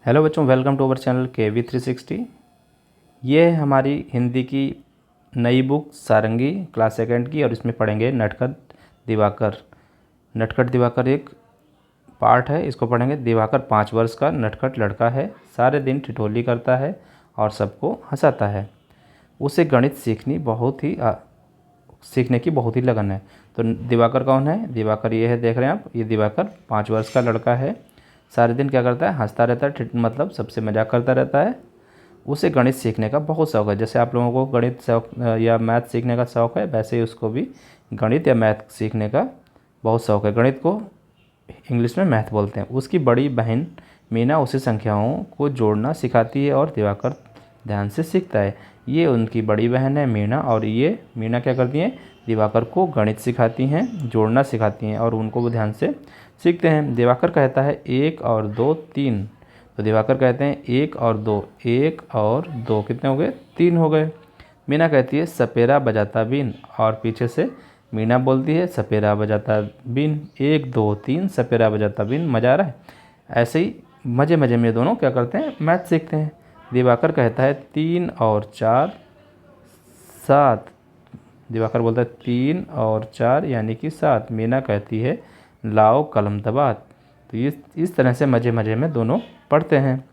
Hello बच्चों, welcome to our channel KV360। ये है हमारी हिंदी की नई बुक सारंगी क्लास सेकंड की, और इसमें पढ़ेंगे नटखट दिवाकर। नटखट दिवाकर एक पार्ट है, इसको पढ़ेंगे। दिवाकर 5 वर्ष का नटखट लड़का है, सारे दिन ठिठोली करता है और सबको हंसाता है। उसे गणित सीखने की बहुत ही लगन है। तो दिवाकर कौन है? दिवाकर ये है, देख रहे हैं आप, ये दिवाकर 5 वर्ष का लड़का है। सारे दिन क्या करता है? हंसता रहता है, मतलब सबसे मजाक करता रहता है। उसे गणित सीखने का बहुत शौक है। जैसे आप लोगों को गणित शौक या मैथ सीखने का शौक है, वैसे ही उसको भी गणित या मैथ सीखने का बहुत शौक है। गणित को इंग्लिश में मैथ बोलते हैं। उसकी बड़ी बहन मीना उसे संख्याओं को जोड़ना सिखाती है और दिवाकर ध्यान से सीखता है। ये उनकी बड़ी बहन है मीना, और ये मीना क्या करती हैं? दिवाकर को गणित सिखाती हैं, जोड़ना सिखाती हैं, और उनको वो ध्यान से सीखते हैं। दिवाकर कहता है 1 और 2 3। तो दिवाकर कहते हैं 1 और 2, 1 और 2 कितने हो गए? 3 हो गए। मीना कहती है सपेरा बजाता बीन, और पीछे से मीना बोलती है सपेरा बजाता बीन, 1 2 3 सपेरा बजाता बीन। मज़ा आ रहा है? ऐसे ही मज़े मज़े में दोनों क्या करते हैं? मैथ सीखते हैं। दिवाकर कहता है 3 और 4 7। दिवाकर बोलता है 3 और 4 यानी कि 7। मीना कहती है लाओ कलम दबात। तो इस तरह से मज़े मज़े में दोनों पढ़ते हैं।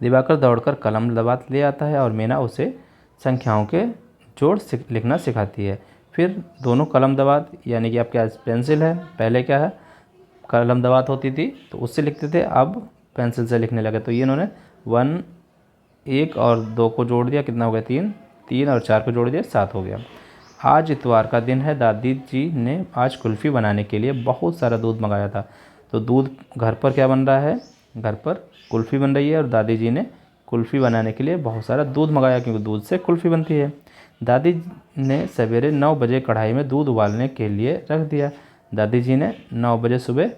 दिवाकर दौड़कर कलम दबात ले आता है और मीना उसे संख्याओं के लिखना सिखाती है। फिर दोनों कलम दबात, यानी कि आपके पास पेंसिल है, पहले क्या है कलम दबात होती थी तो उससे लिखते थे, अब पेंसिल से लिखने लगे। तो ये इन्होंने 1 और 2 को जोड़ दिया, कितना हो गया? 3। 3 और 4 को जोड़ दिया, 7 हो गया। आज इतवार का दिन है। दादी जी ने आज कुल्फ़ी बनाने के लिए बहुत सारा दूध मंगाया था। तो दूध घर पर क्या बन रहा है? घर पर कुल्फ़ी बन रही है, और दादी जी ने कुल्फ़ी बनाने के लिए बहुत सारा दूध मंगाया, क्योंकि दूध से कुल्फ़ी बनती है। दादी ने सवेरे 9 बजे कढ़ाई में दूध उबालने के लिए रख दिया। दादी जी ने 9 बजे सुबह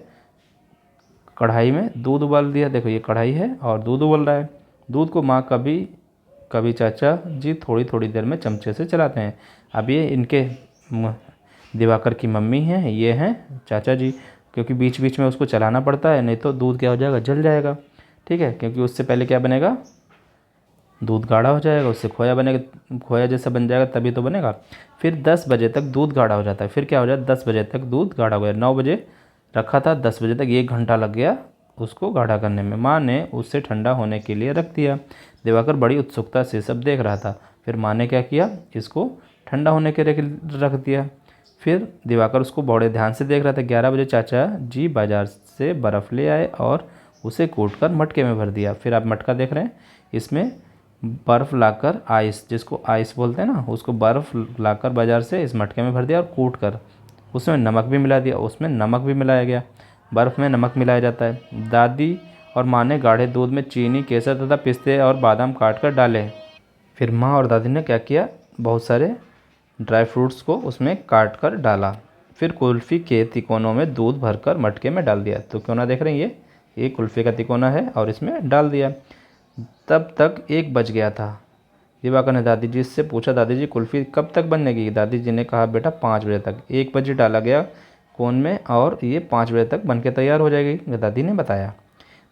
कढ़ाई में दूध उबाल दिया। देखो ये कढ़ाई है और दूध उबल रहा है। दूध को माँ कभी कभी चाचा जी थोड़ी थोड़ी देर में चमचे से चलाते हैं। अब ये इनके दिवाकर की मम्मी हैं, ये हैं चाचा जी, क्योंकि बीच बीच में उसको चलाना पड़ता है, नहीं तो दूध क्या हो जाएगा? जल जाएगा। ठीक है, क्योंकि उससे पहले क्या बनेगा? दूध गाढ़ा हो जाएगा, उससे खोया बनेगा, खोया जैसा बन जाएगा तभी तो बनेगा। फिर 10 बजे तक दूध गाढ़ा हो जाता है। फिर क्या हो जाता है? 10 बजे तक दूध गाढ़ा हो गया। 9 बजे रखा था, 10 बजे तक 1 घंटा लग गया उसको गाढ़ा करने में। माँ ने उसे ठंडा होने के लिए रख दिया। दिवाकर बड़ी उत्सुकता से सब देख रहा था। फिर माँ ने क्या किया? इसको ठंडा होने के रख दिया। फिर दिवाकर उसको बड़े ध्यान से देख रहा था। 11 बजे चाचा जी बाज़ार से बर्फ़ ले आए और उसे कूट कर मटके में भर दिया। फिर आप मटका देख रहे हैं, इसमें बर्फ़ लाकर, आइस जिसको आइस बोलते हैं ना, उसको बर्फ़ लाकर बाज़ार से इस मटके में भर दिया और कूट कर उसमें नमक भी मिला दिया। उसमें नमक भी मिलाया गया, बर्फ़ में नमक मिलाया जाता है। दादी और माँ ने गाढ़े दूध में चीनी, केसर तथा पिस्ते और बादाम काट कर डाले। फिर माँ और दादी ने क्या किया? बहुत सारे ड्राई फ्रूट्स को उसमें काट कर डाला। फिर कुल्फ़ी के तिकोनों में दूध भरकर मटके में डाल दिया। तो क्यों ना देख रहे हैं, ये कुल्फ़ी का तिकोना है और इसमें डाल दिया। तब तक 1 बज गया था। दिवाकर ने दादी जी से पूछा, दादी जी कुल्फ़ी कब तक बनेगी? दादी जी ने कहा, बेटा 5 बजे तक। 1 बजे डाला गया कोन में और ये 5 बजे तक बनके तैयार हो जाएगी, दादी ने बताया।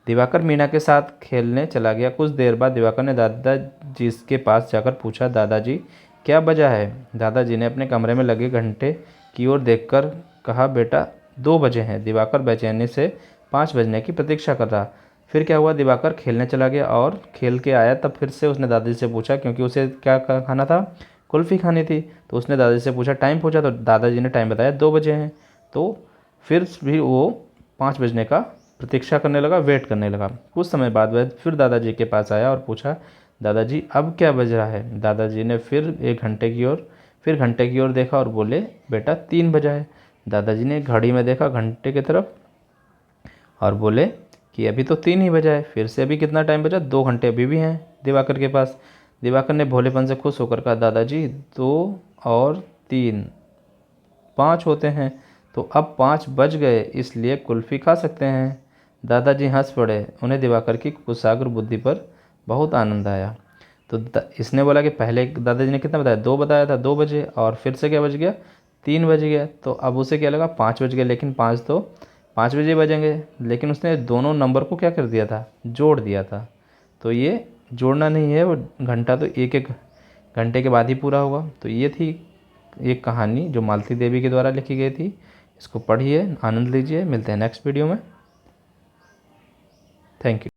दिवाकर मीना के साथ खेलने चला गया। कुछ देर बाद दिवाकर ने दादाजी के पास जाकर पूछा, दादाजी क्या बजा है? दादाजी ने अपने कमरे में लगे घंटे की ओर देखकर कहा, बेटा 2 बजे हैं। दिवाकर बेचैनी से 5 बजने की प्रतीक्षा कर रहा। फिर क्या हुआ? दिवाकर खेलने चला गया और खेल के आया, तब फिर से उसने दादाजी से पूछा, क्योंकि उसे क्या खाना था? कुल्फ़ी खानी थी। तो उसने दादाजी से पूछा टाइम पूछा, तो दादाजी ने टाइम बताया 2 बजे हैं। तो फिर भी वो 5 बजने का प्रतीक्षा करने लगा, वेट करने लगा। कुछ समय बाद वह फिर दादाजी के पास आया और पूछा, दादाजी अब क्या बज रहा है? दादाजी ने फिर घंटे की ओर देखा और बोले, बेटा 3 बजा है। दादाजी ने घड़ी में देखा, घंटे की तरफ, और बोले कि अभी तो 3 ही बजा है। फिर से अभी कितना टाइम बचा? 2 घंटे अभी भी हैं दिवाकर के पास। दिवाकर ने भोलेपन से खुश होकर कहा, दादाजी 2 और 3 5 होते हैं, तो अब 5 बज गए, इसलिए कुल्फ़ी खा सकते हैं। दादाजी हंस पड़े। उन्हें दिवाकर की कुशाग्र बुद्धि पर बहुत आनंद आया। तो इसने बोला कि पहले दादाजी ने कितना बताया? 2 बताया था, 2 बजे, और फिर से क्या बज गया? 3 बज गया। तो अब उसे क्या लगा? 5 बज गया, लेकिन 5 तो 5 बजे बजेंगे, लेकिन उसने दोनों नंबर को क्या कर दिया था, जोड़ दिया था। तो ये जोड़ना नहीं है, वो घंटा तो एक एक घंटे के बाद ही पूरा होगा। तो ये थी एक कहानी जो मालती देवी के द्वारा लिखी गई थी। इसको पढ़िए, आनंद लीजिए। मिलते हैं नेक्स्ट वीडियो में। Thank you.